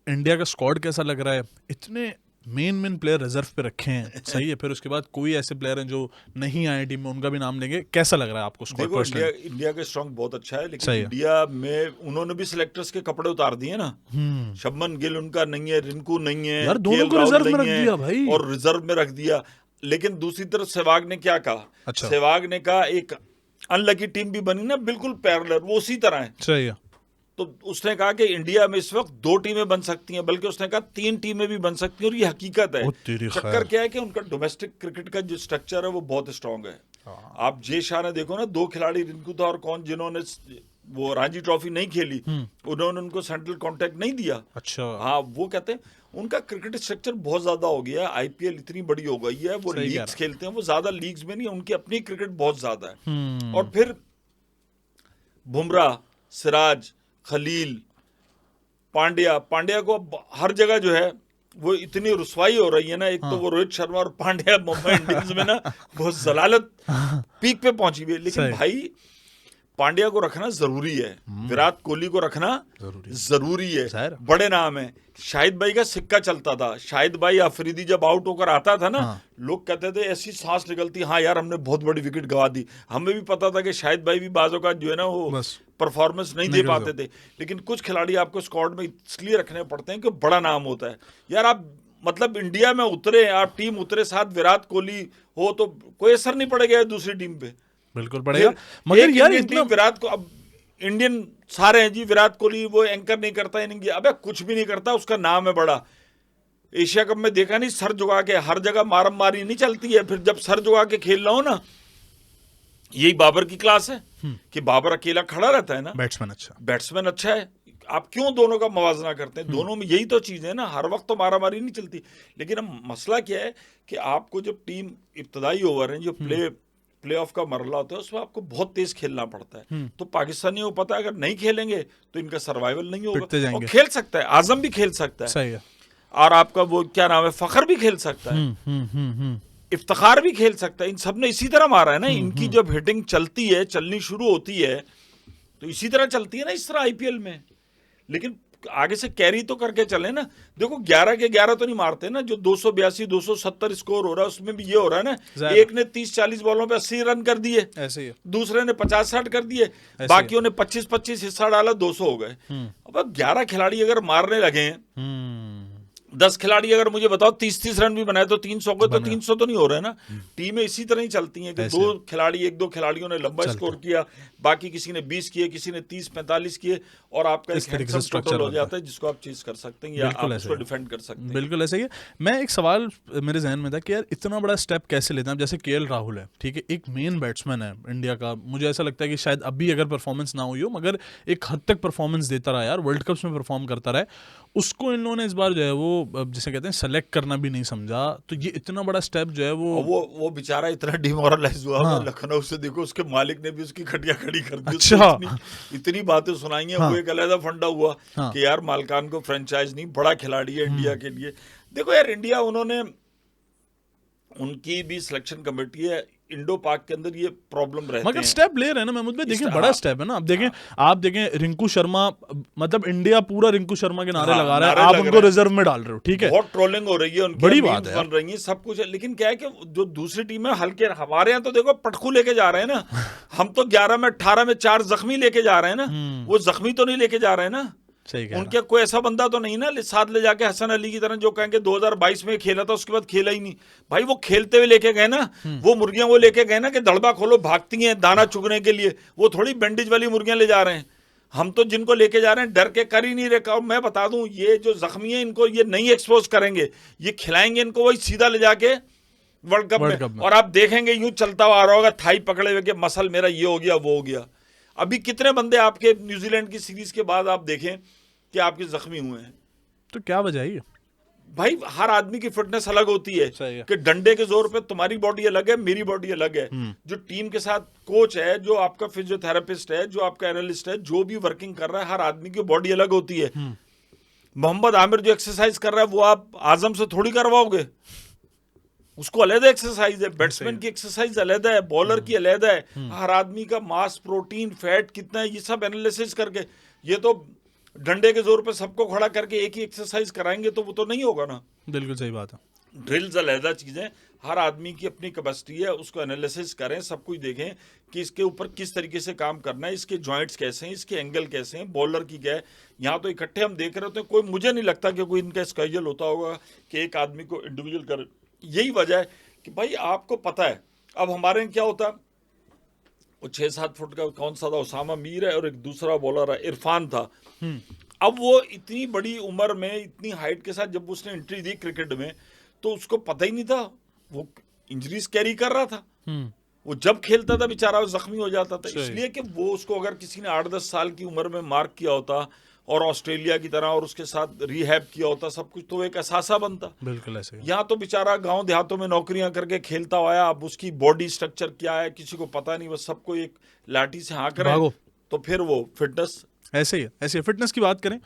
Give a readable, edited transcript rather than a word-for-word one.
India का squad कैसा लग रहा है? इतने मेन प्लेयर रिजर्व पे रखे हैं, सही है। फिर उसके बाद कोई ऐसे प्लेयर हैं जो नहीं आए टीम में, उनका भी नाम लेंगे। कैसा लग रहा है आपको स्क्वाड? देखो इंडिया का स्ट्रांग बहुत अच्छा है, लेकिन सही है। इंडिया में उन्होंने भी सिलेक्टर्स के कपड़े उतार दिए ना। शुभमन गिल उनका नहीं है, रिंकू नहीं है, यार दोनों को रिजर्व में रख दिया भाई, और रिजर्व में रख दिया। लेकिन दूसरी तरफ सहवाग ने क्या कहा? अच्छा। सहवाग ने कहा एक अनलकी टीम भी बनी ना, बिल्कुल पैरेलल, वो उसी तरह है। सही है। तो उसने कहा कि इंडिया में इस वक्त 2 टीमें बन सकती हैं, बल्कि उसने कहा 3 टीमें भी बन सकती हैं, और ये हकीकत है। चक्कर क्या है कि उनका डोमेस्टिक क्रिकेट का जो स्ट्रक्चर है वो बहुत स्ट्रांग है। आप जे शाह ने देखो ना, 2 खिलाड़ी रिंकू था और कौन, जिन्होंने वो रणजी ट्रॉफी नहीं खेली, उन्होंने उनको सेंट्रल कॉन्ट्रैक्ट नहीं दिया। अच्छा। हाँ, वो कहते हैं उनका क्रिकेट स्ट्रक्चर बहुत ज्यादा हो गया है। आईपीएल इतनी बड़ी हो गई है, वो लीग्स खेलते हैं, वो ज्यादा लीग्स में नहीं, उनकी अपनी क्रिकेट बहुत ज्यादा है। और फिर बुमराह, सिराज, खलील, पांड्या को हर जगह जो है वो इतनी रुसवाई हो रही है ना। एक तो वो रोहित शर्मा और पांड्या मुंबई इंडियंस में ना बहुत जलालत पीक पे पहुंची हुई है। लेकिन भाई पांड्या को रखना जरूरी है, विराट कोहली को रखना जरूरी है, बड़े नाम है। शाहिद भाई का सिक्का चलता था, शाहिद भाई अफरीदी जब आउट होकर आता था ना, लोग कहते थे ऐसी सांस निकलती, हाँ यार हमने बहुत बड़ी विकेट गवा दी। हमें भी पता था कि शाहिद भाई भी बाजों का जो है ना वो परफॉर्मेंस नहीं दे पाते थे। लेकिन कुछ खिलाड़ी आपको स्क्वाड में इसलिए रखने पड़ते हैं कि बड़ा नाम होता है। यार आप मतलब इंडिया में उतरे, आप टीम उतरे, साथ विराट कोहली हो तो कोई असर नहीं पड़ेगा दूसरी टीम पे। बिल्कुल पड़ेगा। मगर यार इतना विराट को अब इंडियन सारे हैं जी, विराट कोहली वो एंकर नहीं करता इनिंग, अबे कुछ भी नहीं करता, उसका नाम है बड़ा। एशिया कप में देखा नहीं, सर झुका के हर जगह मारम मारी नहीं चलती है। फिर जब सर झुका के खेल रहा हो ना, यही बाबर की क्लास है कि बाबर अकेला खड़ा रहता है ना, बैट्समैन अच्छा है। आप क्यों दोनों का मवाजना करते हैं? दोनों में यही तो चीज है ना, हर वक्त तो मारामारी नहीं चलती। लेकिन अब मसला क्या है कि आपको जब टीम इब्तदाई ओवर है, जो प्ले ऑफ का मरला होता है, उसमें आपको बहुत तेज खेलना पड़ता है। तो पाकिस्तानियों को पता है अगर नहीं खेलेंगे तो इनका सर्वाइवल नहीं होगा। और खेल सकता है, आजम भी खेल सकता है, सही है। और आपका वो क्या नाम है, फखर भी खेल सकता है, इफ्तिखार भी खेल सकता है। इन सब ने इसी तरह मारा है ना। इनकी जब हिटिंग चलती है, चलनी शुरू होती है तो इसी तरह चलती है ना, इस तरह आईपीएल में। लेकिन आगे से कैरी तो करके चले ना। देखो 11 के 11 तो नहीं मारते ना, जो 282 270 स्कोर हो रहा है उसमें भी ये हो रहा है ना, एक ने 30-40 बॉलों पे 80 रन कर दिए, ऐसे ही दूसरे ने 50-60 कर दिए, बाकियों ने 25-25 हिस्सा डाला, 200 हो गए। अब 11 खिलाड़ी अगर मारने लगे हैं, 10 खिलाड़ी अगर मुझे बताओ 30-30 रन भी बनाए तो 300 को, तो 300 तो नहीं हो रहा है ना। टीमें इसी तरह ही चलती हैं कि 1-2 खिलाड़ियों ने लंबा स्कोर किया, बाकी किसी ने 20 किए, किसी ने 30-45 किए, और आपका एक हैंडसम टोटल हो जाता है जिसको आप चीज कर सकते हैं या आप उसको डिफेंड कर सकते हैं। बिल्कुल ऐसे ही है। मैं एक सवाल मेरे जहन में था कि यार इतना बड़ा स्टेप कैसे लेते हैं? जैसे केएल राहुल है, ठीक है, एक मेन बैट्समैन है इंडिया का। मुझे ऐसा लगता है कि शायद अभी अगर परफॉर्मेंस ना हुई हो, मगर एक हद तक परफॉर्मेंस देता रहा यार, वर्ल्ड कप्स में परफॉर्म करता रहा है। उसको इन लोगों ने इस बार जो है वो जिसे कहते हैं सेलेक्ट करना भी नहीं समझा। तो ये इतना बड़ा स्टेप जो है वो बेचारा इतना डिमोरलाइज हुआ। हाँ। लखनऊ से देखो उसके मालिक ने भी उसकी खटिया खड़ी कर दी। अच्छा। इतनी बातें सुनाई हैं। हाँ। वो एक अलग फंडा हुआ। हाँ। कि यार मालकान को फ्रेंचाइज नहीं, बड़ा खिलाड़ी है इंडिया के लिए। देखो यार इंडिया, उन्होंने, उनकी भी सिलेक्शन कमेटी है, इंडो पाक के अंदर ये प्रॉब्लम रहते हैं, मगर स्टेप ले रहे हैं ना महमूद भाई। देखें बड़ा स्टेप है ना। आप देखें रिंकू शर्मा, मतलब इंडिया पूरा रिंकू शर्मा के नारे लगा रहा है, आप उनको रिजर्व में डाल रहे हो, ठीक है, बहुत ट्रोलिंग हो रही है उनकी, बड़ी बात है, बन रही है, सब कुछ है। लेकिन क्या है कि जो दूसरी टीम है हल्के, हमारे यहाँ तो देखो पटखू लेके जा रहे हैं ना। हम तो 11 में 18 में 4 जख्मी लेके जा रहे हैं ना, वो जख्मी तो नहीं लेके जा रहे हैं ना। उनके कोई ऐसा बंदा तो नहीं ना साथ ले जाके हसन अली की तरह जो कहेंगे 2022 में खेला था उसके बाद खेला ही नहीं। भाई वो खेलते हुए लेके गए ना, वो मुर्गियां वो लेके गए ना कि दड़बा खोलो भागती हैं दाना चुगने के लिए, वो थोड़ी बैंडेज वाली मुर्गियां ले जा रहे हैं। हम तो जिनको लेके जा रहे हैं डर के कर ही नहीं रखा। और मैं बता दूं, ये जो जख्मी है इनको ये नहीं एक्सपोज करेंगे, ये खिलाएंगे इनको वही सीधा ले जाके वर्ल्ड कप में, और आप देखेंगे यूं चलता हुआ आ रहा होगा थाई पकड़े हुए कि मसल मेरा ये हो गया वो हो गया। अभी कितने बंदे आपके न्यूजीलैंड की सीरीज के बाद आप देखें कि आपके जख्मी हुए हैं। तो क्या वजह है? भाई हर आदमी की फिटनेस अलग होती है कि डंडे के जोर पे तुम्हारी बॉडी अलग है, मेरी बॉडी अलग है। जो टीम के साथ कोच है, जो आपका फिजियोथेरेपिस्ट है, जो आपका एनालिस्ट है, जो भी वर्किंग कर रहा है, हर आदमी की बॉडी अलग होती है। मोहम्मद आमिर जो एक्सरसाइज कर रहा है वो आप आजम से थोड़ी करवाओगे, उसको अलग एक्सरसाइज है। बैट्समैन की एक्सरसाइज अलग है, बॉलर की अलग है। हर आदमी का मास, प्रोटीन, फैट कितना है, ये सब एनालिसिस करके, ये तो डंडे के जोर पे सबको खड़ा करके एक ही एक्सरसाइज कराएंगे तो वो तो नहीं होगा ना। बिल्कुल सही बात है। ड्रिल्स अलहदा चीज़ें, हर आदमी की अपनी कैपेसिटी है, उसको एनालिसिस करें, सब कुछ देखें कि इसके ऊपर किस तरीके से काम करना है, इसके जॉइंट्स कैसे हैं, इसके एंगल कैसे हैं, बॉलर की क्या है। यहाँ तो इकट्ठे हम देख रहे होते हैं, कोई मुझे नहीं लगता कि कोई इनका स्केड्यूल होता होगा कि एक आदमी को इंडिविजुअल कर। यही वजह है कि भाई आपको पता है, अब हमारे यहाँ क्या होता है, वो 6-7 फुट का कौन सा था, उसामा मीर है और एक दूसरा बॉलर है इरफान था। अब वो इतनी बड़ी उम्र में इतनी हाइट के साथ जब उसने एंट्री दी क्रिकेट में, तो उसको पता ही नहीं था, वो इंजरीज कैरी कर रहा था। वो जब खेलता था बेचारा वो जख्मी हो जाता था, इसलिए कि वो उसको अगर किसी ने 8-10 साल की उम्र में मार्क किया होता और ऑस्ट्रेलिया की तरह और उसके साथ रिहैब किया होता सब कुछ, तो एक असासा बनता। बिल्कुल ऐसे। यहाँ तो बेचारा गांव देहातों में नौकरियां करके खेलता आया, अब उसकी बॉडी स्ट्रक्चर क्या है किसी को पता नहीं, बस सबको एक लाठी से हाँक रहे हैं, तो फिर वो फिटनेस ऐसे ही है। ऐसे फिटनेस की बात करें